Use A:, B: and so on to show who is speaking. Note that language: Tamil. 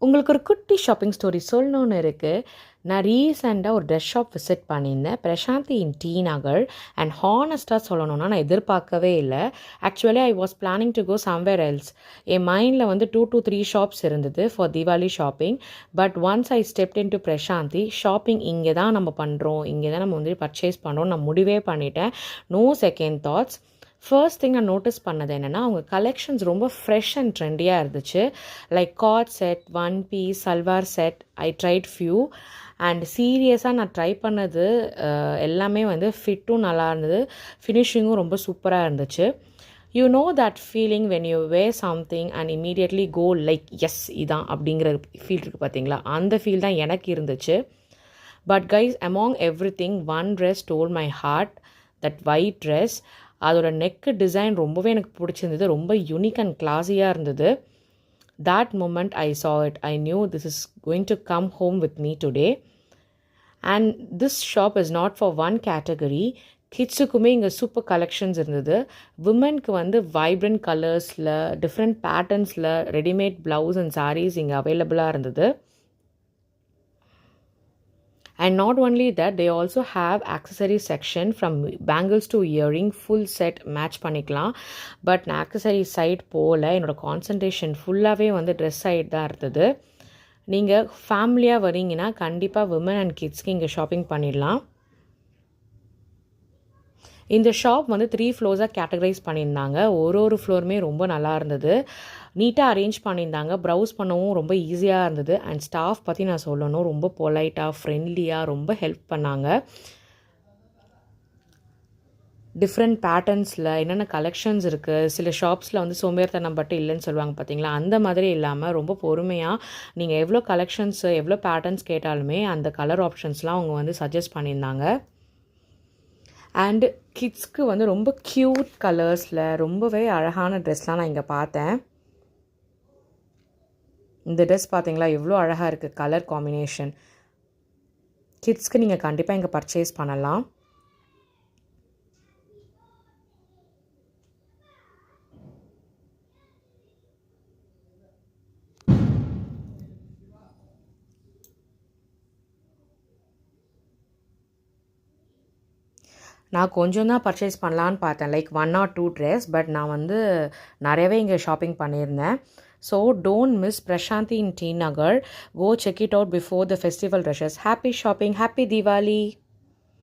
A: உங்களுக்கு ஒரு குட்டி ஷாப்பிங் ஸ்டோரி சொல்லணும்னு இருக்குது. நான் ரீசெண்டாக ஒரு ட்ரெஸ் ஷாப் விசிட் பண்ணியிருந்தேன், Prashanthi in T Nagar. And ஹானஸ்ட்டாக சொல்லணும்னா நான் எதிர்பார்க்கவே இல்லை. Actually I was planning to go somewhere else. என் மைண்டில் வந்து 2 to 3 ஷாப்ஸ் இருந்தது for Deepavali shopping. But once I stepped into Prashanthi, shopping இங்கே தான் நம்ம பண்ணுறோம், இங்கே தான் நம்ம வந்து பர்ச்சேஸ் பண்ணுறோம், நான் முடிவே பண்ணிட்டேன். No second thoughts. First thing நான் நோட்டீஸ் பண்ணது என்னென்னா, அவங்க கலெக்ஷன்ஸ் ரொம்ப ஃப்ரெஷ் அண்ட் ட்ரெண்டியாக இருந்துச்சு. Like coord set, one piece, salwar set, I tried few. And சீரியஸாக நான் ட்ரை பண்ணது எல்லாமே வந்து ஃபிட்டும் நல்லா இருந்தது, ஃபினிஷிங்கும் ரொம்ப சூப்பராக இருந்துச்சு. You know that feeling when you wear something and immediately go like yes இதான் அப்படிங்கிற ஃபீல் இருக்குது பார்த்தீங்களா, அந்த ஃபீல் தான் எனக்கு இருந்துச்சு. But guys, among everything one dress stole my heart. That white dress, அதோட நெக்கு டிசைன் ரொம்பவே எனக்கு பிடிச்சிருந்தது, ரொம்ப யூனிக் அண்ட் கிளாஸியாக இருந்தது. that moment I saw it, I knew this is going to come home with me today. And this shop is not for one category. கிட்ஸுக்குமே இங்கே சூப்பர் கலெக்ஷன்ஸ் இருந்தது. விமென்க்கு வந்து வைப்ரண்ட் கலர்ஸில், டிஃப்ரெண்ட் பேட்டர்ன்ஸில் ரெடிமேட் ப்ளவுஸ் அண்ட் சாரீஸ் இங்கே அவைலபிளாக இருந்தது. And not only that, they also have accessory section from bangles to earring, full set match பண்ணிக்கலாம். பட் நான் accessory சைட் போகல, என்னோடய கான்சன்ட்ரேஷன் ஃபுல்லாகவே வந்து ட்ரெஸ் சைட் தான் இருந்தது. நீங்கள் ஃபேமிலியாக வரீங்கன்னா கண்டிப்பாக விமன் அண்ட் கிட்ஸ்க்கு இங்கே ஷாப்பிங் பண்ணிடலாம். இந்த ஷாப் வந்து 3 ஃப்ளோர்ஸாக கேட்டகரைஸ் பண்ணியிருந்தாங்க. ஒரு ஃப்ளோருமே ரொம்ப நல்லா இருந்தது, நீட்டாக அரேஞ்ச் பண்ணியிருந்தாங்க. ப்ரௌஸ் பண்ணவும் ரொம்ப ஈஸியாக இருந்தது. அண்ட் ஸ்டாஃப் பற்றி நான் சொல்லணும், ரொம்ப பொலைட்டாக, ஃப்ரெண்ட்லியாக, ரொம்ப ஹெல்ப் பண்ணாங்க. டிஃப்ரெண்ட் பேட்டர்ன்ஸில் என்னென்ன கலெக்ஷன்ஸ் இருக்குது, சில ஷாப்ஸில் வந்து சோம்பேறித்தனம் பட்டு இல்லைன்னு சொல்லுவாங்க பார்த்தீங்களா, அந்த மாதிரி இல்லாமல் ரொம்ப பொறுமையாக நீங்கள் எவ்வளோ கலெக்ஷன்ஸ், எவ்வளோ பேட்டர்ன்ஸ் கேட்டாலுமே அந்த கலர் ஆப்ஷன்ஸ்லாம் அவங்க வந்து சஜஸ்ட் பண்ணியிருந்தாங்க. அண்டு கிட்ஸ்க்கு வந்து ரொம்ப க்யூட் கலர்ஸில் ரொம்பவே அழகான ட்ரெஸ்லாம் நான் இங்கே பார்த்தேன். இந்த ட்ரெஸ் பார்த்தீங்களா எவ்வளோ அழகாக இருக்குது, கலர் காம்பினேஷன். கிட்ஸ்க்கு நீங்கள் கண்டிப்பாக இங்கே பர்ச்சேஸ் பண்ணலாம். நான் கொஞ்சம் தான் பர்ச்சேஸ் பண்ணலான்னு பார்த்தேன், லைக் 1 or 2 ட்ரெஸ். பட் நான் வந்து நிறையவே இங்கே ஷாப்பிங் பண்ணியிருந்தேன். So don't miss Prasanthi in T Nagar. Go check it out before the festival rushes. Happy shopping, happy Deepavali.